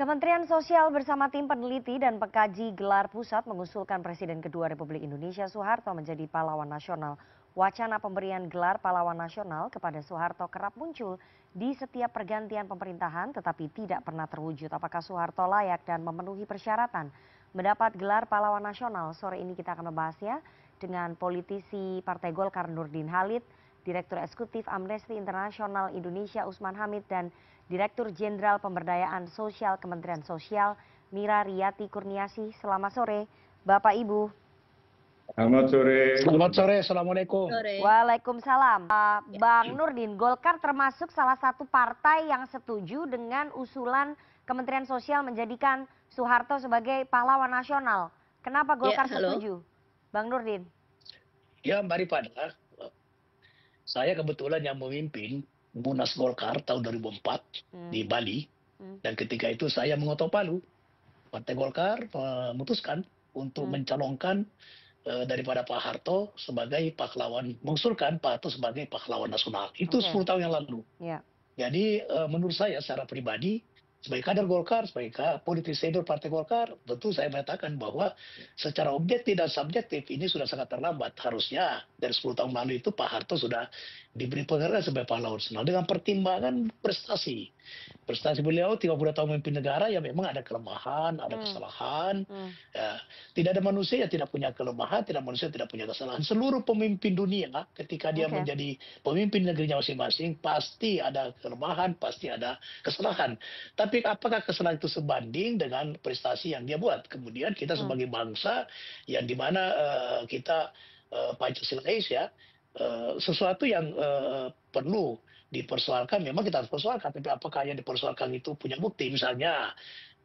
Kementerian Sosial bersama tim peneliti dan pengkaji gelar pusat mengusulkan Presiden kedua Republik Indonesia Soeharto menjadi pahlawan nasional. Wacana pemberian gelar pahlawan nasional kepada Soeharto kerap muncul di setiap pergantian pemerintahan tetapi tidak pernah terwujud. Apakah Soeharto layak dan memenuhi persyaratan mendapat gelar pahlawan nasional? Sore ini kita akan membahasnya dengan politisi Partai Golkar Nurdin Halid, Direktur Eksekutif Amnesty International Indonesia Usman Hamid, dan Direktur Jenderal Pemberdayaan Sosial Kementerian Sosial Mira Riyati Kurniasih. Selamat sore, Bapak Ibu. Selamat sore. Selamat sore, Assalamualaikum. Waalaikumsalam. Bang Nurdin, Golkar termasuk salah satu partai yang setuju dengan usulan Kementerian Sosial menjadikan Soeharto sebagai pahlawan nasional. Kenapa Golkar setuju, Bang Nurdin? Ya, Mbak Rifana, saya kebetulan yang memimpin Munas Golkar tahun 2004 di Bali. Dan ketika itu saya mengotok palu. Partai Golkar memutuskan untuk mencalonkan daripada Pak Harto sebagai pahlawan, mengusulkan Pak Harto sebagai pahlawan nasional. Itu 10 tahun yang lalu. Jadi menurut saya secara pribadi, sebagai kader Golkar, sebagai politisi senior Partai Golkar, tentu saya mengatakan bahwa secara objektif dan subjektif ini sudah sangat terlambat. Harusnya dari 10 tahun lalu itu Pak Harto sudah diberi penghargaan sebagai pahlawan nasional dengan pertimbangan prestasi. Prestasi beliau 30 tahun memimpin negara ya memang ada kelemahan, ada kesalahan. Ya, tidak ada manusia yang tidak punya kelemahan, tidak manusia yang tidak punya kesalahan. Seluruh pemimpin dunia ketika dia menjadi pemimpin negerinya masing-masing pasti ada kelemahan, pasti ada kesalahan. Tapi apakah kesalahan itu sebanding dengan prestasi yang dia buat? Kemudian kita sebagai bangsa yang dimana kita Pancasila ya, sesuatu yang perlu dipersoalkan memang kita harus persoalkan, tapi apakah yang dipersoalkan itu punya bukti? Misalnya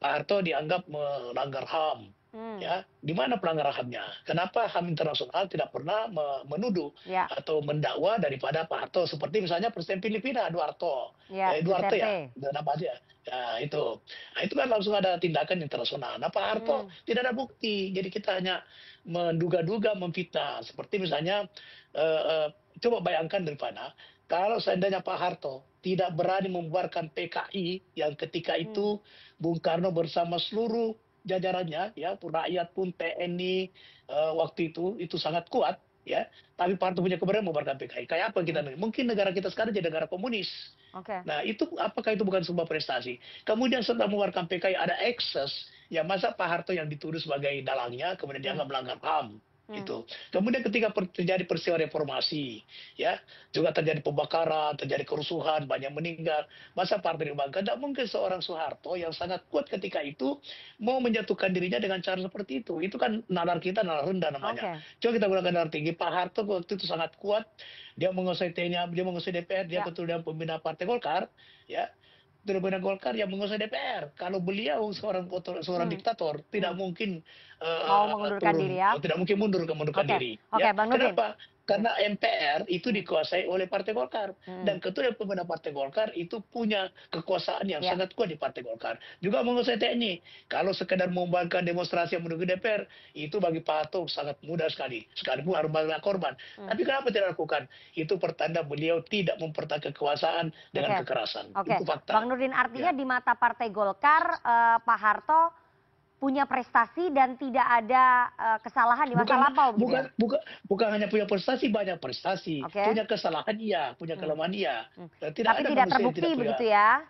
Pak Harto dianggap melanggar HAM, ya, di mana pelanggaran HAM-nya? Kenapa HAM internasional tidak pernah menuduh atau mendakwa daripada Pak Harto? Seperti misalnya Presiden Filipina Duarto, Duarte ya, nama aja. Ya, itu. Nah, itu kan langsung ada tindakan internasional. Nah, Pak Harto tidak ada bukti, jadi kita hanya menduga-duga, memfitnah. Seperti misalnya, coba bayangkan daripada kalau seandainya Pak Harto tidak berani membubarkan PKI yang ketika itu Bung Karno bersama seluruh jajarannya, ya, rakyat pun TNI waktu itu sangat kuat, ya. Tapi Pak Harto punya keberanian membubarkan PKI. Kayak apa kita? Mungkin negara kita sekarang jadi negara komunis. Nah, itu apakah itu bukan sebuah prestasi? Kemudian setelah membubarkan PKI ada ekses, ya masa Pak Harto yang dituduh sebagai dalangnya kemudian dianggap melanggar HAM. Itu. Kemudian ketika terjadi peristiwa reformasi, ya, juga terjadi pembakaran, terjadi kerusuhan, banyak meninggal. Masa partai dibanggakan? Tidak mungkin seorang Soeharto yang sangat kuat ketika itu mau menjatuhkan dirinya dengan cara seperti itu. Itu kan nalar kita nalar rendah namanya. Coba kita gunakan nalar tinggi. Pak Harto waktu itu sangat kuat. Dia menguasai TNI, dia menguasai DPR, dia ketua dan pembina Partai Golkar, ya. Pembina Golkar yang menguasai DPR. Kalau beliau seorang diktator, tidak mungkin mau mengundurkan diri, ya? Tidak mungkin mengundurkan diri. Ya. Bang Nurdin. Kenapa? Karena MPR itu dikuasai oleh Partai Golkar. Dan ketua dan pembina Partai Golkar itu punya kekuasaan yang sangat kuat di Partai Golkar. Juga menguasai TNI. Kalau sekedar membubarkan demonstrasi yang menuju DPR, itu bagi Pak Harto sangat mudah sekali. Sekalipun harus banyak korban. Tapi kenapa tidak lakukan? Itu pertanda beliau tidak mempertahankan kekuasaan dengan kekerasan. Itu fakta. Bang Nurdin, artinya di mata Partai Golkar, Pak Harto punya prestasi dan tidak ada kesalahan di masa lampau. Bukan hanya punya prestasi, banyak prestasi. Punya kesalahan iya, punya kelemahan iya. Tapi tidak terbukti begitu ya?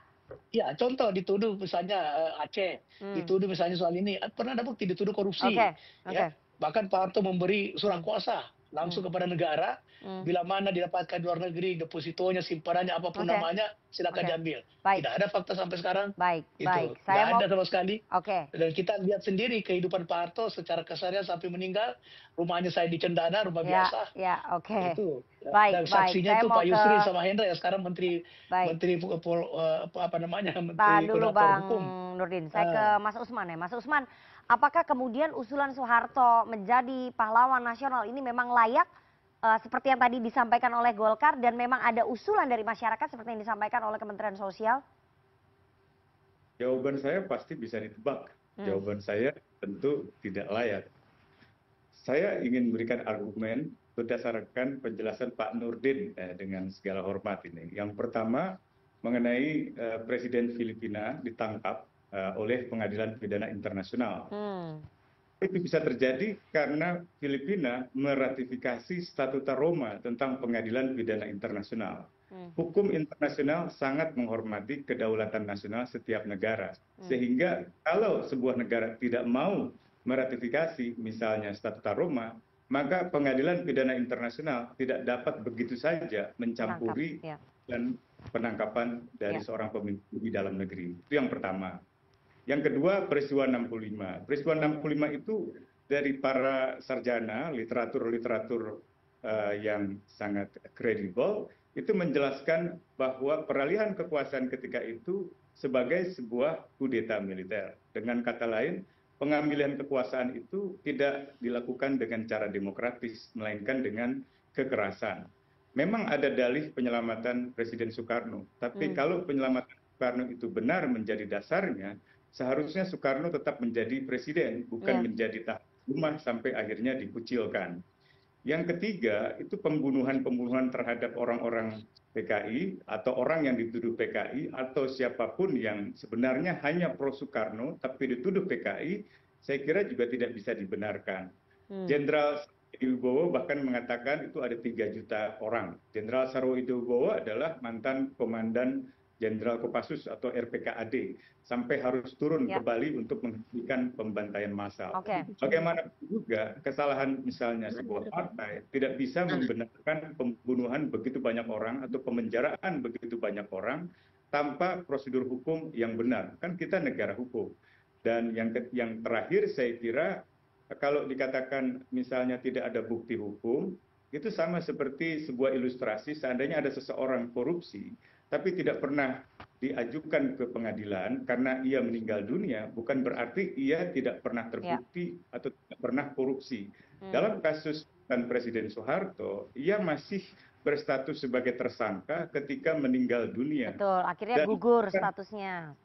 Ya, contoh dituduh misalnya Aceh, dituduh misalnya soal ini, pernah ada bukti dituduh korupsi. Ya. Bahkan Pak Harto memberi surat kuasa langsung kepada negara, bila mana didapatkan di luar negeri, depositonya, simpanannya, apapun namanya, silakan diambil. Tidak ada fakta sampai sekarang. Itu. Tidak ada sama sekali. Dan kita lihat sendiri kehidupan Pak Harto secara keseharian sampai meninggal, rumahnya saya di Cendana, rumah biasa. Itu. Dan saksinya itu Pak Yusri sama Hendra yang sekarang menteri apa namanya, menteri koordinator hukum. Nurdin, saya ke Mas Usman ya. Mas Usman, apakah kemudian usulan Soeharto menjadi pahlawan nasional ini memang layak seperti yang tadi disampaikan oleh Golkar dan memang ada usulan dari masyarakat seperti yang disampaikan oleh Kementerian Sosial? Jawaban saya pasti bisa ditebak. Jawaban saya tentu tidak layak. Saya ingin memberikan argumen berdasarkan penjelasan Pak Nurdin dengan segala hormat ini. Yang pertama mengenai Presiden Filipina ditangkap oleh Pengadilan Pidana Internasional. Hmm. Itu bisa terjadi karena Filipina meratifikasi Statuta Roma tentang Pengadilan Pidana Internasional. Hukum internasional sangat menghormati kedaulatan nasional setiap negara. Sehingga kalau sebuah negara tidak mau meratifikasi misalnya Statuta Roma, maka Pengadilan Pidana Internasional tidak dapat begitu saja mencampuri dan penangkapan dari seorang pemimpin di dalam negeri. Itu yang pertama. Yang kedua, peristiwa 65. Peristiwa 65 itu dari para sarjana literatur-literatur yang sangat kredibel itu menjelaskan bahwa peralihan kekuasaan ketika itu sebagai sebuah kudeta militer. Dengan kata lain, pengambilan kekuasaan itu tidak dilakukan dengan cara demokratis, melainkan dengan kekerasan. Memang ada dalih penyelamatan Presiden Soekarno, tapi kalau penyelamatan Soekarno itu benar menjadi dasarnya, seharusnya Soekarno tetap menjadi presiden, bukan menjadi tahanan rumah sampai akhirnya dikucilkan. Yang ketiga, itu pembunuhan-pembunuhan terhadap orang-orang PKI atau orang yang dituduh PKI atau siapapun yang sebenarnya hanya pro Soekarno tapi dituduh PKI, saya kira juga tidak bisa dibenarkan. Jenderal Wibowo bahkan mengatakan itu ada 3 juta orang. Jenderal Sarwowibowo adalah mantan komandan Jenderal Kopassus atau RPKAD sampai harus turun ke Bali untuk menghentikan pembantaian massal. Bagaimana juga kesalahan misalnya sebuah partai tidak bisa membenarkan pembunuhan begitu banyak orang atau pemenjaraan begitu banyak orang tanpa prosedur hukum yang benar. Kan kita negara hukum. Dan yang terakhir saya kira kalau dikatakan misalnya tidak ada bukti hukum, itu sama seperti sebuah ilustrasi seandainya ada seseorang korupsi tapi tidak pernah diajukan ke pengadilan karena ia meninggal dunia, bukan berarti ia tidak pernah terbukti atau tidak pernah korupsi. Dalam kasus Presiden Soeharto, ia masih berstatus sebagai tersangka ketika meninggal dunia. Betul, akhirnya gugur statusnya.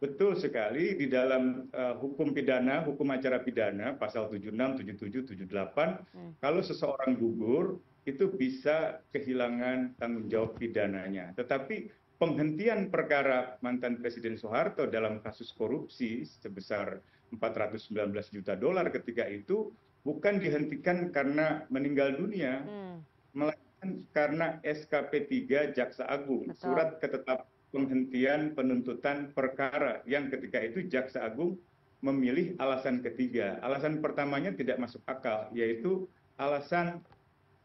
Betul sekali, di dalam hukum pidana, hukum acara pidana, pasal 76, 77, 78, kalau seseorang gugur, itu bisa kehilangan tanggung jawab pidananya. Tetapi penghentian perkara mantan Presiden Soeharto dalam kasus korupsi sebesar 419 juta dolar ketika itu bukan dihentikan karena meninggal dunia, melainkan karena SKP 3 Jaksa Agung, surat ketetapan penghentian penuntutan perkara yang ketika itu Jaksa Agung memilih alasan ketiga. Alasan pertamanya tidak masuk akal, yaitu alasan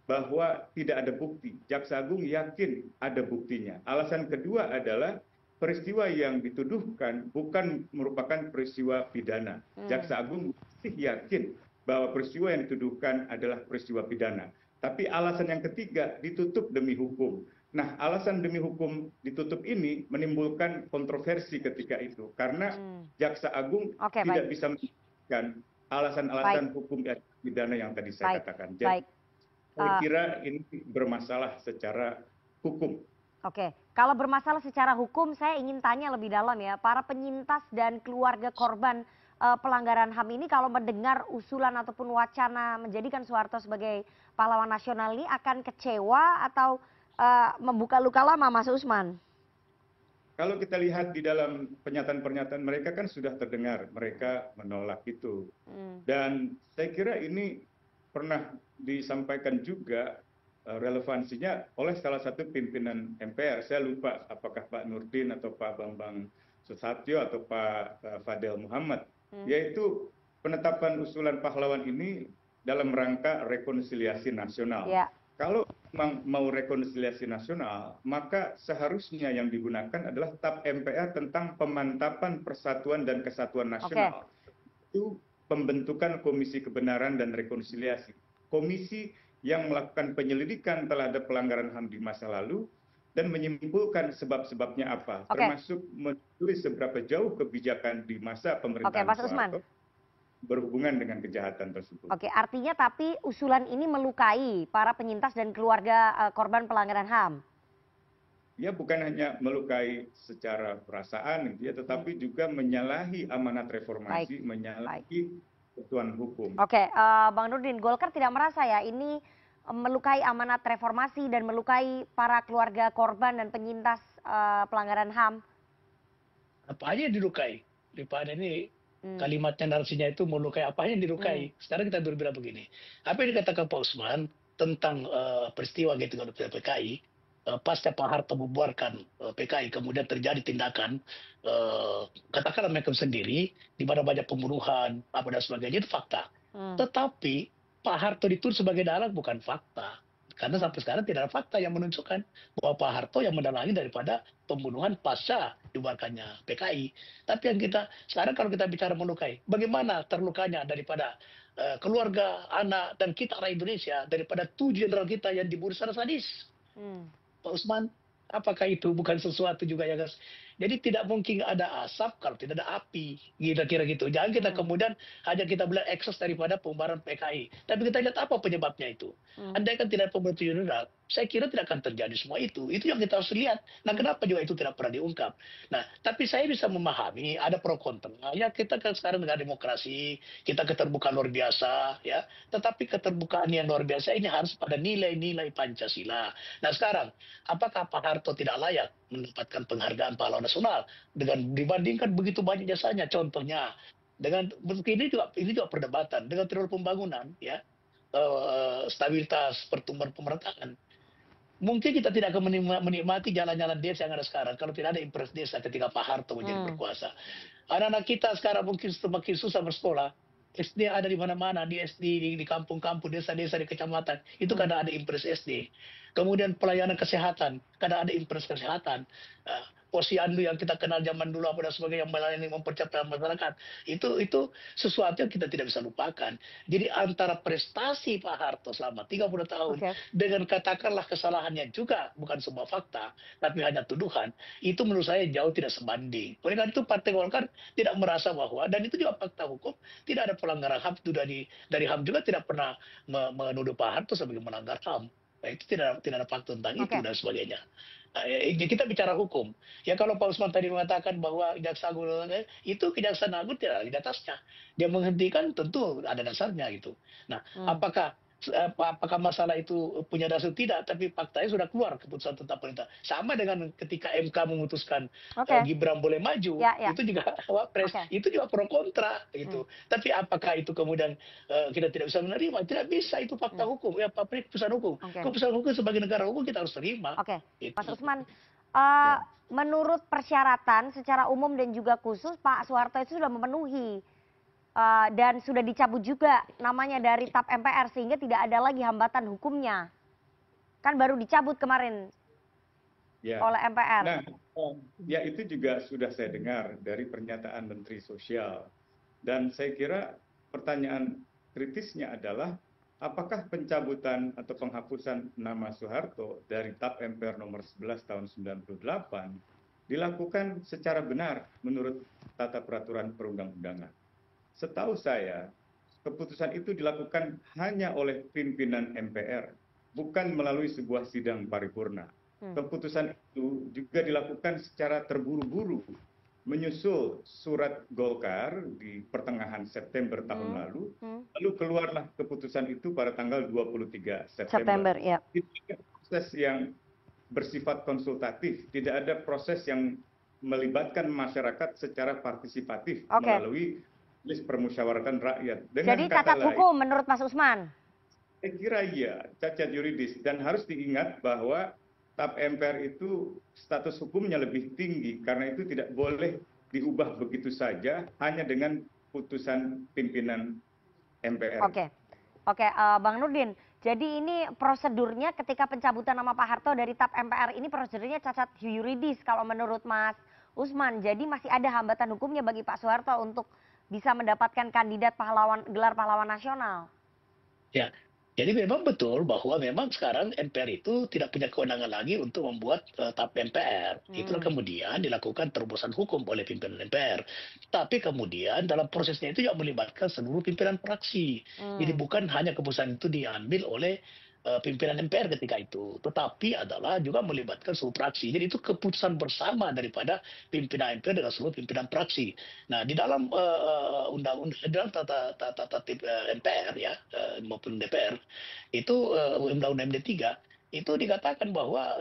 bahwa tidak ada bukti. Jaksa Agung yakin ada buktinya. Alasan kedua adalah peristiwa yang dituduhkan bukan merupakan peristiwa pidana. Jaksa Agung masih yakin bahwa peristiwa yang dituduhkan adalah peristiwa pidana. Tapi alasan yang ketiga ditutup demi hukum. Nah, alasan demi hukum ditutup ini menimbulkan kontroversi ketika itu. Karena Jaksa Agung tidak bisa membuktikan alasan-alasan hukum pidana yang tadi saya katakan. Jadi, saya kira ini bermasalah secara hukum. Oke, kalau bermasalah secara hukum, saya ingin tanya lebih dalam ya. Para penyintas dan keluarga korban pelanggaran HAM ini kalau mendengar usulan ataupun wacana menjadikan Soeharto sebagai pahlawan nasional ini akan kecewa atau membuka luka lama, Mas Usman? Kalau kita lihat di dalam pernyataan-pernyataan mereka kan sudah terdengar, mereka menolak itu. Dan saya kira ini pernah disampaikan juga relevansinya oleh salah satu pimpinan MPR. Saya lupa apakah Pak Nurdin atau Pak Bambang Susatyo atau Pak Fadel Muhammad. Yaitu penetapan usulan pahlawan ini dalam rangka rekonsiliasi nasional. Kalau memang mau rekonsiliasi nasional, maka seharusnya yang digunakan adalah TAP MPR tentang pemantapan persatuan dan kesatuan nasional. Itu pembentukan Komisi Kebenaran dan Rekonsiliasi. Komisi yang melakukan penyelidikan terhadap pelanggaran HAM di masa lalu dan menyimpulkan sebab-sebabnya apa, termasuk menulis seberapa jauh kebijakan di masa pemerintahan Soeharto berhubungan dengan kejahatan tersebut. Oke, artinya tapi usulan ini melukai para penyintas dan keluarga korban pelanggaran HAM. Ya, bukan hanya melukai secara perasaan, ya, tetapi juga menyalahi amanat reformasi, menyalahi ketentuan hukum. Oke, Bang Nurdin, Golkar tidak merasa ya ini melukai amanat reformasi dan melukai para keluarga korban dan penyintas pelanggaran HAM? Apa aja yang dilukai? Rifana ini kalimatnya narasinya itu melukai apa yang dilukai. Sekarang kita berbicara begini. Apa yang dikatakan Pak Usman tentang peristiwa gitu dengan PKI, pasca Pak Harto membuarkan PKI, kemudian terjadi tindakan katakanlah mereka sendiri di mana banyak pembunuhan apa dan sebagainya, itu fakta. Tetapi Pak Harto dituduh sebagai dalang bukan fakta. Karena sampai sekarang tidak ada fakta yang menunjukkan bahwa Pak Harto yang mendalangi daripada pembunuhan pasca dibubarkannya PKI. Tapi yang kita sekarang kalau kita bicara melukai, bagaimana terlukanya daripada keluarga, anak, dan kita rakyat Indonesia daripada 7 jenderal kita yang dibunuh secara sadis. Pak Usman, apakah itu bukan sesuatu juga yang harus... Jadi tidak mungkin ada asap kalau tidak ada api, kira-kira gitu. Jangan kita kemudian hanya kita bilang ekses daripada pembubaran PKI. Tapi kita lihat apa penyebabnya itu. Andai kan tidak pemberhentian jenderal, saya kira tidak akan terjadi semua itu. Itu yang kita harus lihat. Nah, kenapa juga itu tidak pernah diungkap? Nah, tapi saya bisa memahami ada pro kontra. Ya, kita kan sekarang dengan demokrasi, kita keterbukaan luar biasa, ya. Tetapi keterbukaan yang luar biasa ini harus pada nilai-nilai Pancasila. Nah, sekarang, apakah Pak Harto tidak layak mendapatkan penghargaan pahlawan nasional dengan dibandingkan begitu banyak jasanya? Contohnya, dengan ini juga perdebatan dengan teori pembangunan, ya. Stabilitas pertumbuhan pemerintahan. Mungkin kita tidak akan menikmati jalan-jalan desa yang ada sekarang kalau tidak ada impres desa ketika Pak Harto menjadi berkuasa. Anak-anak kita sekarang mungkin semakin susah bersekolah. SD ada di mana-mana, di SD, di kampung-kampung, desa-desa, di kecamatan. Itu karena ada impres SD. Kemudian pelayanan kesehatan, karena ada impres kesehatan. Posyandu yang kita kenal zaman dulu apa dan sebagainya, yang melayani mempercepat masyarakat, itu sesuatu yang kita tidak bisa lupakan. Jadi antara prestasi Pak Harto selama 30 tahun dengan katakanlah kesalahannya juga bukan sebuah fakta tapi hanya tuduhan, itu menurut saya jauh tidak sebanding. Oleh karena itu Partai Golkar tidak merasa bahwa, dan itu juga fakta hukum, tidak ada pelanggaran HAM. Itu dari HAM juga tidak pernah menuduh Pak Harto sebagai melanggar HAM. Nah, itu tidak ada fakta tentang itu dan sebagainya. Kita bicara hukum. Ya kalau Pak Usman tadi mengatakan bahwa Jaksa Agung itu Kejaksaan Agung tidak ada di atasnya. Dia menghentikan tentu ada dasarnya gitu. Nah, apakah masalah itu punya dasar tidak, tapi faktanya sudah keluar keputusan tentang perintah. Sama dengan ketika MK memutuskan Gibran boleh maju, itu juga itu juga pro kontra gitu. Tapi apakah itu kemudian kita tidak bisa menerima? Tidak bisa, itu fakta hukum. Ya, keputusan hukum. Keputusan hukum sebagai negara hukum kita harus terima. Gitu. Mas Usman, menurut persyaratan secara umum dan juga khusus Pak Soeharto itu sudah memenuhi. Dan sudah dicabut juga namanya dari TAP MPR sehingga tidak ada lagi hambatan hukumnya. Kan baru dicabut kemarin oleh MPR. Nah, ya itu juga sudah saya dengar dari pernyataan Menteri Sosial. Dan saya kira pertanyaan kritisnya adalah apakah pencabutan atau penghapusan nama Soeharto dari TAP MPR nomor 11 tahun 98 dilakukan secara benar menurut tata peraturan perundang-undangan. Setahu saya, keputusan itu dilakukan hanya oleh pimpinan MPR, bukan melalui sebuah sidang paripurna. Keputusan itu juga dilakukan secara terburu-buru, menyusul surat Golkar di pertengahan September tahun lalu keluarlah keputusan itu pada tanggal 23 September. Itu proses yang bersifat konsultatif, tidak ada proses yang melibatkan masyarakat secara partisipatif melalui list permusyawaratan rakyat. Jadi cacat hukum menurut Mas Usman? Saya kira iya, cacat yuridis. Dan harus diingat bahwa TAP MPR itu status hukumnya lebih tinggi karena itu tidak boleh diubah begitu saja hanya dengan putusan pimpinan MPR. Oke, Bang Nurdin. Jadi ini prosedurnya ketika pencabutan nama Pak Harto dari TAP MPR ini prosedurnya cacat yuridis kalau menurut Mas Usman. Jadi masih ada hambatan hukumnya bagi Pak Soeharto untuk bisa mendapatkan kandidat gelar pahlawan nasional. Ya, jadi memang betul bahwa memang sekarang MPR itu tidak punya kewenangan lagi untuk membuat TAP MPR. Itulah kemudian dilakukan terobosan hukum oleh pimpinan MPR. Tapi kemudian dalam prosesnya itu juga melibatkan seluruh pimpinan fraksi. Jadi bukan hanya keputusan itu diambil oleh pimpinan MPR ketika itu, tetapi adalah juga melibatkan seluruh fraksi. Jadi itu keputusan bersama daripada pimpinan MPR dengan seluruh pimpinan fraksi. Nah, di dalam dalam tata tertib MPR ya maupun DPR itu Undang-Undang MD 3 itu dikatakan bahwa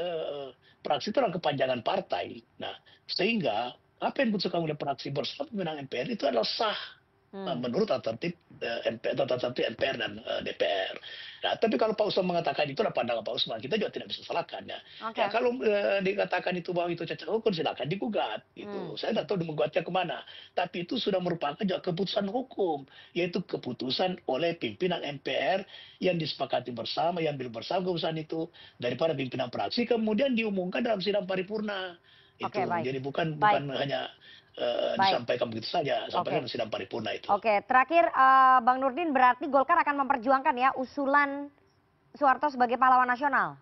fraksi itu adalah kepanjangan partai. Nah, sehingga apa yang diputuskan oleh fraksi bersama pimpinan MPR itu adalah sah. Menurut tata tertib MPR dan DPR. Nah, tapi kalau Pak Usman mengatakan itu adalah pandangan Pak Usman, kita juga tidak bisa salahkan ya. Ya kalau dikatakan itu bahwa itu cacat hukum, silakan digugat. Itu saya tidak tahu menggugatnya kemana. Tapi itu sudah merupakan juga keputusan hukum, yaitu keputusan oleh pimpinan MPR yang disepakati bersama, yang ambil bersama keputusan itu daripada pimpinan fraksi, kemudian diumumkan dalam sidang paripurna. Itu jadi bukan hanya disampaikan begitu saja, sampaikan sidang paripurna itu. Oke, terakhir Bang Nurdin, berarti Golkar akan memperjuangkan ya usulan Soeharto sebagai pahlawan nasional?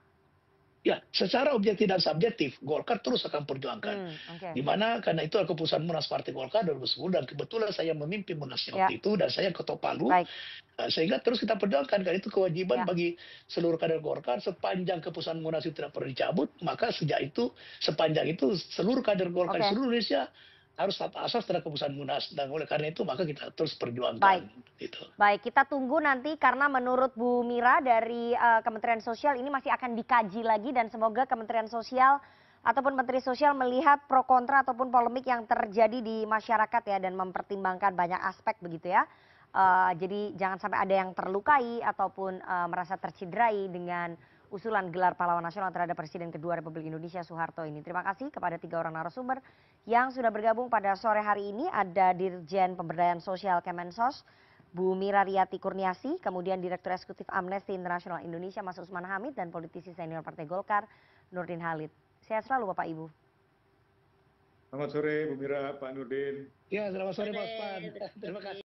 Ya, secara objektif dan subjektif, Golkar terus akan perjuangkan. Di mana karena itu keputusan Munas Partai Golkar 2010 dan kebetulan saya memimpin Munasnya waktu itu dan saya ketua Palu. Sehingga terus kita perjuangkan, karena itu kewajiban bagi seluruh kader Golkar sepanjang keputusan Munas itu tidak perlu dicabut, maka sejak itu sepanjang itu seluruh kader Golkar di seluruh Indonesia harus taat asas terhadap keputusan Munas, dan oleh karena itu maka kita terus perjuangkan. Baik, kita tunggu nanti karena menurut Bu Mira dari Kementerian Sosial ini masih akan dikaji lagi dan semoga Kementerian Sosial ataupun Menteri Sosial melihat pro kontra ataupun polemik yang terjadi di masyarakat ya dan mempertimbangkan banyak aspek begitu ya. Jadi jangan sampai ada yang terlukai ataupun merasa tercederai dengan usulan gelar pahlawan nasional terhadap Presiden kedua Republik Indonesia Soeharto ini. Terima kasih kepada 3 orang narasumber yang sudah bergabung pada sore hari ini. Ada Dirjen Pemberdayaan Sosial Kemensos, Bu Mira Riyati Kurniasi, kemudian Direktur Eksekutif Amnesty International Indonesia Mas Usman Hamid, dan politisi senior Partai Golkar Nurdin Halid. Sehat selalu Bapak Ibu. Selamat sore Bu Mira, Pak Nurdin. Ya, selamat sore Pak Usman. Terima kasih.